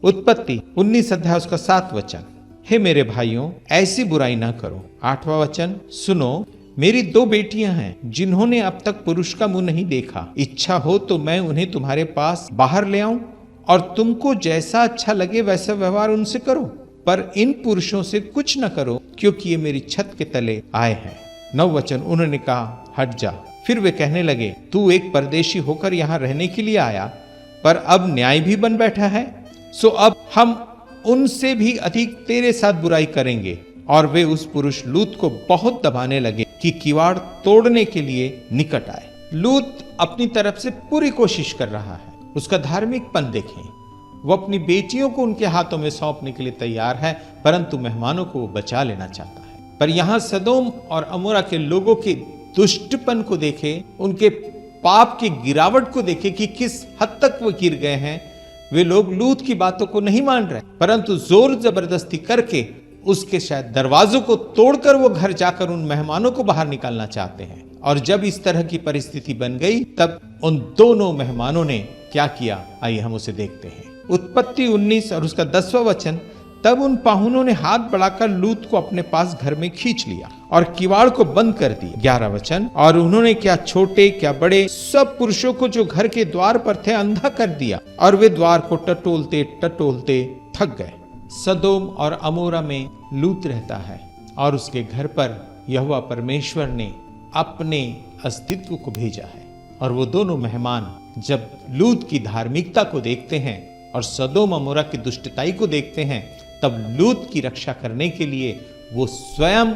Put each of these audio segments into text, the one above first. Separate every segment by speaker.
Speaker 1: उत्पत्ति 19 अध्याय उसका 7 वचन, हे मेरे भाइयों ऐसी बुराई ना करो। 8वां वचन, सुनो मेरी 2 बेटियां हैं जिन्होंने अब तक पुरुष का मुंह नहीं देखा। इच्छा हो तो मैं उन्हें तुम्हारे पास बाहर ले आऊं और तुमको जैसा अच्छा लगे वैसा व्यवहार उनसे करो, पर इन पुरुषों से कुछ न करो क्योंकि ये मेरी छत के तले आए हैं। 9 वचन, उन्होंने कहा हट जा। फिर वे कहने लगे तू एक परदेशी होकर यहाँ रहने के लिए आया, पर अब न्याय भी बन बैठा है, सो अब हम उनसे भी अधिक तेरे साथ बुराई करेंगे। और वे उस पुरुष लूत को बहुत दबाने लगे कि किवाड़ तोड़ने के लिए निकट आए। लूत अपनी तरफ से पूरी कोशिश कर रहा है। उसका धार्मिकपन देखें, वो अपनी बेटियों को उनके हाथों में सौंपने के लिए तैयार है, परंतु मेहमानों को वो बचा लेना चाहता है। पर यहाँ सदोम और अमोरा के लोगों के दुष्टपन को देखे, उनके पाप की गिरावट को देखे कि किस हद तक वो गिर गए हैं। वे लोग लूत की बातों को नहीं मान रहे, परंतु जोर जबरदस्ती करके उसके शायद दरवाजों को तोड़कर वो घर जाकर उन मेहमानों को बाहर निकालना चाहते हैं। और जब इस तरह की परिस्थिति बन गई तब उन दोनों मेहमानों ने क्या किया, आइए हम उसे देखते हैं। उत्पत्ति 19 और उसका 10वां वचन, तब उन पाहुनों ने हाथ बढ़ाकर लूत को अपने पास घर में खींच लिया और किवाड़ को बंद कर दिया। 11 वचन, और उन्होंने क्या छोटे क्या बड़े सब पुरुषों को जो घर के द्वार पर थे अंधा कर दिया, और वे द्वार को टटोलते टटोलते थक गए। सदोम और अमोरा में लूत रहता है और उसके घर पर यहोवा परमेश्वर ने अपने अस्तित्व को भेजा है। और वो दोनों मेहमान जब लूत की धार्मिकता को देखते हैं और सदोम अमोरा की दुष्टताई को देखते हैं, तब लूत की रक्षा करने के लिए वो स्वयं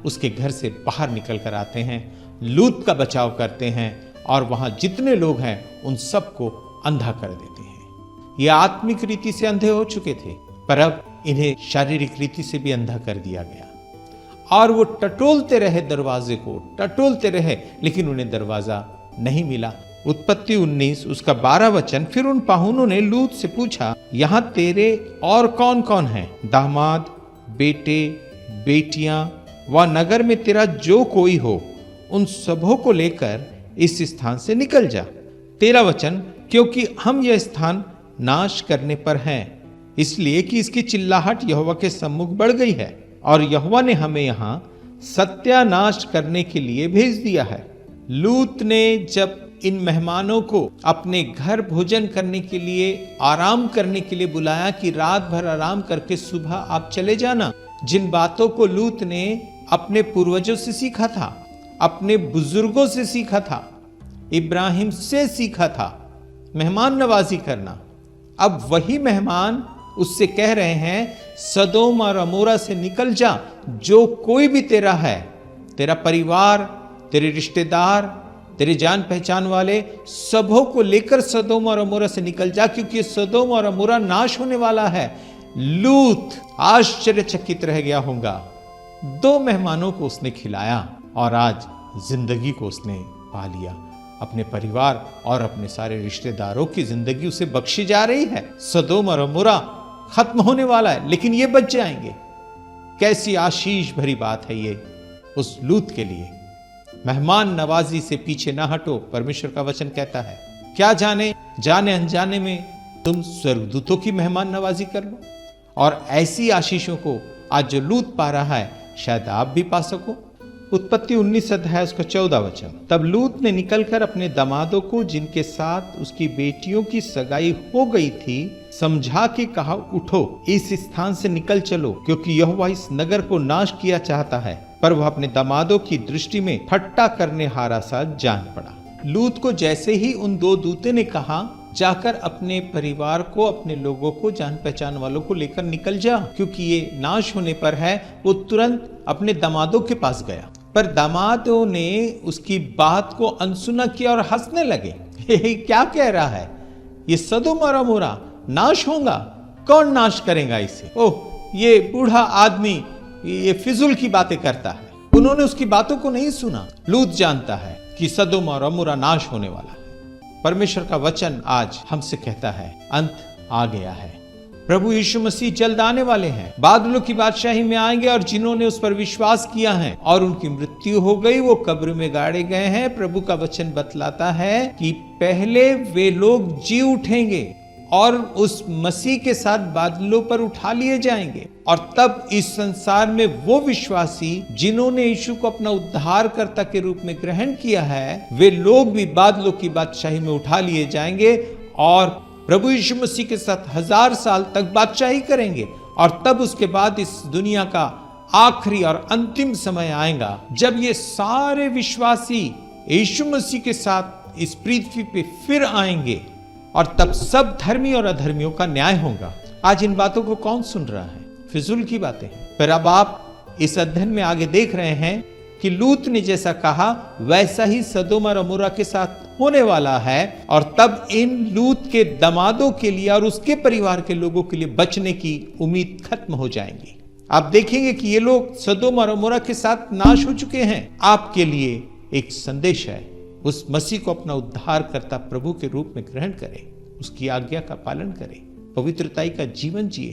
Speaker 1: उसके घर से बाहर निकल कर आते हैं, लूत का बचाव करते हैं और वहां जितने लोग हैं उन सबको अंधा कर देते हैं। ये आत्मिक रीति से अंधे हो चुके थे, पर अब इन्हें शारीरिक रीति से भी अंधा कर दिया गया। और वो टटोलते रहे, दरवाजे को टटोलते रहे, लेकिन उन्हें दरवाजा नहीं मिला। उत्पत्ति 19 उसका 12 वचन, फिर उन पाहुनों ने लूत से पूछा यहाँ तेरे और कौन कौन हैं? दामाद, बेटे, बेटियां व नगर में तेरा जो कोई हो, उन सबों को लेकर इस स्थान से निकल जा। 13 वचन, क्योंकि हम यह स्थान नाश करने पर हैं, इसलिए कि इसकी चिल्लाहट यहोवा के सम्मुख बढ़ गई है और यहोवा ने हमें यहाँ सत्यानाश करने के लिए भेज दिया है। लूत ने जब इन मेहमानों को अपने घर भोजन करने के लिए, आराम करने के लिए बुलाया कि रात भर आराम करके सुबह आप चले जाना, जिन बातों को लूत ने अपने पूर्वजों से सीखा था, अपने बुजुर्गों से सीखा था, इब्राहिम से सीखा था, मेहमान नवाजी करना, अब वही मेहमान उससे कह रहे हैं सदोम और अमोरा से निकल जा। जो कोई भी तेरा है, तेरा परिवार, तेरे रिश्तेदार, तेरे जान पहचान वाले, सबों को लेकर सदोम और अमोरा से निकल जा, क्योंकि सदोम और अमोरा नाश होने वाला है। लूत आश्चर्यचकित रह गया होगा। 2 मेहमानों को उसने खिलाया और आज जिंदगी को उसने पा लिया। अपने परिवार और अपने सारे रिश्तेदारों की जिंदगी उसे बख्शी जा रही है। सदोम और अमोरा खत्म होने वाला है, लेकिन ये बच जाएंगे। कैसी आशीष भरी बात है ये उस लूत के लिए। मेहमान नवाजी से पीछे ना हटो, परमेश्वर का वचन कहता है। क्या जाने जाने अनजाने में तुम स्वर्गदूतों की मेहमान नवाजी कर लो, और ऐसी आशीषों को आज जो लूत पा रहा है शायद आप भी पा सको। उत्पत्ति 19 अध्याय उसका 14 वचन, तब लूत ने निकलकर अपने दामादों को, जिनके साथ उसकी बेटियों की सगाई हो गई थी, समझा के कहा, उठो इस स्थान से निकल चलो, क्योंकि यहोवा इस नगर को नाश किया चाहता है। पर वह अपने दामादों की दृष्टि में ठट्टा करने हारा सा जान पड़ा। लूत को जैसे ही उन 2 दूतों ने कहा जाकर अपने परिवार को, अपने लोगों को, जान पहचान वालों को लेकर निकल जा, क्योंकि ये नाश होने पर है, वो तुरंत अपने दामादों के पास गया। पर दामादों ने उसकी बात को अनसुना किया और हंसने लगे। क्या कह रहा है ये? सदोम और अमोरा नाश होगा? कौन नाश करेगा इसे? ओह, ये बूढ़ा आदमी ये फिजूल की बातें करता है। उन्होंने उसकी बातों को नहीं सुना। लूत जानता है कि सदोम और अमोरा नाश होने वाला है। परमेश्वर का वचन आज हमसे कहता है अंत आ गया है। प्रभु यीशु मसीह जल्द आने वाले हैं, बादलों की बादशाही में आएंगे, और जिन्होंने उस पर विश्वास किया है और उनकी मृत्यु हो गई, वो कब्र में गाड़े गए हैं। प्रभु का वचन बतलाता है कि पहले वे लोग जी उठेंगे, और उस मसीह के साथ बादलों पर उठा लिए जाएंगे। और तब इस संसार में वो विश्वासी जिन्होंने यीशु को अपना उद्धारकर्ता के रूप में ग्रहण किया है, वे लोग भी बादलों की बादशाही में उठा लिए जाएंगे और प्रभु यीशु मसीह के साथ 1000 साल तक बादशाही करेंगे। और तब उसके बाद इस दुनिया का आखिरी और अंतिम समय आएगा जब ये सारे विश्वासी यीशु मसीह के साथ इस पृथ्वी पे फिर आएंगे और तब सब धर्मी और अधर्मियों का न्याय होगा। आज इन बातों को कौन सुन रहा है? फिजूल की बातें हैं। पर अब आप इस अध्ययन में आगे देख रहे हैं कि लूत ने जैसा कहा वैसा ही सदोम और अमोरा के साथ होने वाला है। और तब इन लूत के दमादों के लिए और उसके परिवार के लोगों के लिए बचने की उम्मीद खत्म हो जाएंगी। आप देखेंगे कि ये लोग सदोम और अमोरा के साथ नाश हो चुके हैं। आपके लिए एक संदेश है, उस मसीह को अपना उद्धारकर्ता प्रभु के रूप में ग्रहण करें, उसकी आज्ञा का पालन करें, पवित्रताई का जीवन जिए,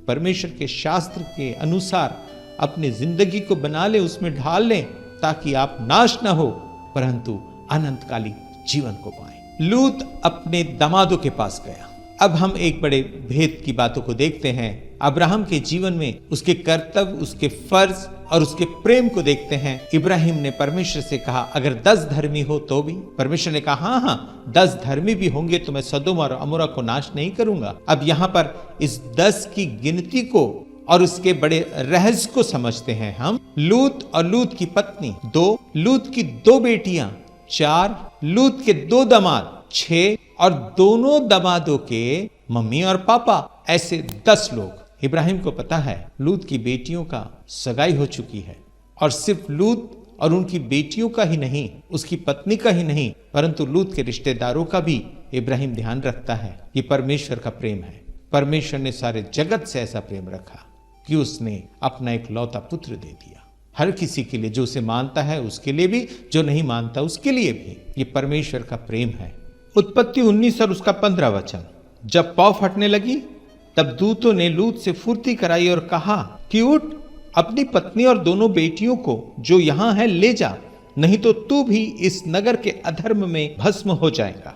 Speaker 1: परमेश्वर के शास्त्र के अनुसार अपनी जिंदगी को बना ले, उसमें ढाल लें, ताकि आप नाश ना हो परंतु अनंतकालीन जीवन को पाएं। लूत अपने दामादों के पास गया। अब हम एक बड़े भेद की बातों को देखते हैं। अब्राहम के जीवन में उसके कर्तव्य, उसके फर्ज और उसके प्रेम को देखते हैं। इब्राहिम ने परमेश्वर से कहा अगर 10 धर्मी हो तो भी। परमेश्वर ने कहा हाँ 10 धर्मी भी होंगे तो मैं सदोम और अमोरा को नाश नहीं करूंगा। अब यहाँ पर इस 10 की गिनती को और उसके बड़े रहस्य को समझते हैं हम। लूत और लूत की पत्नी 2, लूत की 2 बेटियां 4, लूत के 2 दामाद 6 और दोनों दामादों के मम्मी और पापा, ऐसे 10 लोग। इब्राहिम को पता है लूत की बेटियों का सगाई हो चुकी है और सिर्फ लूत और उनकी बेटियों का ही नहीं, उसकी पत्नी का ही नहीं, परंतु लूत के रिश्तेदारों का भी इब्राहिम ध्यान रखता है। ये परमेश्वर का प्रेम है। परमेश्वर ने सारे जगत से ऐसा प्रेम रखा कि उसने अपना एक लौता पुत्र दे दिया, हर किसी के लिए, जो उसे मानता है उसके लिए भी, जो नहीं मानता उसके लिए भी। ये परमेश्वर का प्रेम है। उत्पत्ति 19 और उसका 15 वचन। जब पौ फटने लगी तब दूतों ने लूत से फुर्ती कराई और कहा कि उठ, अपनी पत्नी और दोनों बेटियों को जो यहाँ है ले जा, नहीं तो तू भी इस नगर के अधर्म में भस्म हो जाएगा।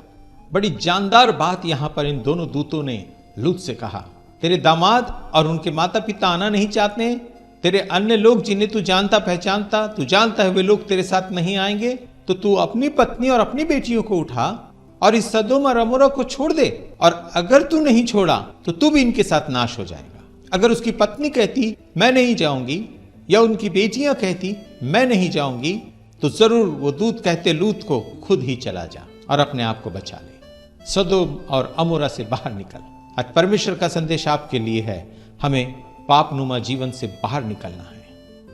Speaker 1: बड़ी जानदार बात यहाँ पर इन दोनों दूतों ने लूत से कहा। तेरे दामाद और उनके माता पिता आना नहीं चाहते, तेरे अन्य लोग जिन्हें तू जानता पहचानता, तू जानता है वे लोग तेरे साथ नहीं आएंगे, तो तू अपनी पत्नी और अपनी बेटियों को उठा और इस सदोम और अमोरा को छोड़ दे। और अगर तू नहीं छोड़ा तो तू भी इनके साथ नाश हो जाएगा। अगर उसकी पत्नी कहती मैं नहीं जाऊंगी या उनकी बेटियां कहती मैं नहीं जाऊंगी, तो जरूर वो दूत कहते लूत को खुद ही चला जा और अपने आप को बचा ले, सदोम और अमोरा से बाहर निकल। आज परमेश्वर का संदेश आपके लिए है, हमें पापनुमा जीवन से बाहर निकलना है।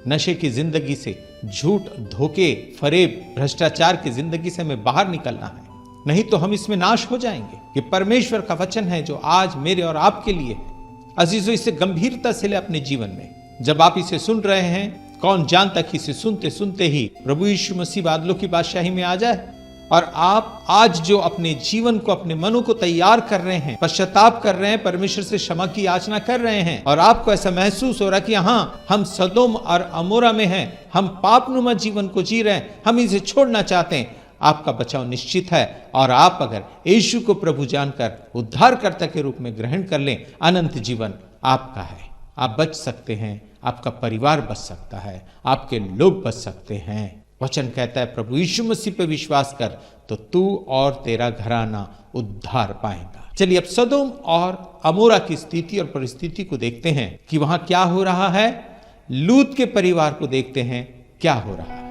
Speaker 1: नशे की जिंदगी से, झूठ, धोखे, फरेब, भ्रष्टाचार की जिंदगी से हमें बाहर निकलना है, नहीं तो हम इसमें नाश हो जाएंगे। ये परमेश्वर का वचन है जो आज मेरे और आपके लिए है। अजीजों, इसे गंभीरता से ले अपने जीवन में। जब आप इसे सुन रहे हैं, कौन जानता कि इसे सुनते सुनते ही प्रभु यीशु मसीह बादलों की बादशाही में आ जाए और आप आज जो अपने जीवन को, अपने मनों को तैयार कर रहे हैं, पश्चाताप कर रहे हैं, परमेश्वर से क्षमा की याचना कर रहे हैं और आपको ऐसा महसूस हो रहा है कि हाँ हम सदोम और अमोरा में हैं, हम पापनुमा जीवन को जी रहे हैं, हम इसे छोड़ना चाहते हैं, आपका बचाव निश्चित है। और आप अगर यीशु को प्रभु जानकर उद्धारकर्ता के रूप में ग्रहण कर लें, अनंत जीवन आपका है। आप बच सकते हैं, आपका परिवार बच सकता है, आपके लोग बच सकते हैं। वचन कहता है प्रभु यीशु मसीह पे विश्वास कर तो तू और तेरा घराना उद्धार पाएगा। चलिए अब सदोम और अमोरा की स्थिति और परिस्थिति को देखते हैं कि वहां क्या हो रहा है। लूत के परिवार को देखते हैं क्या हो रहा है।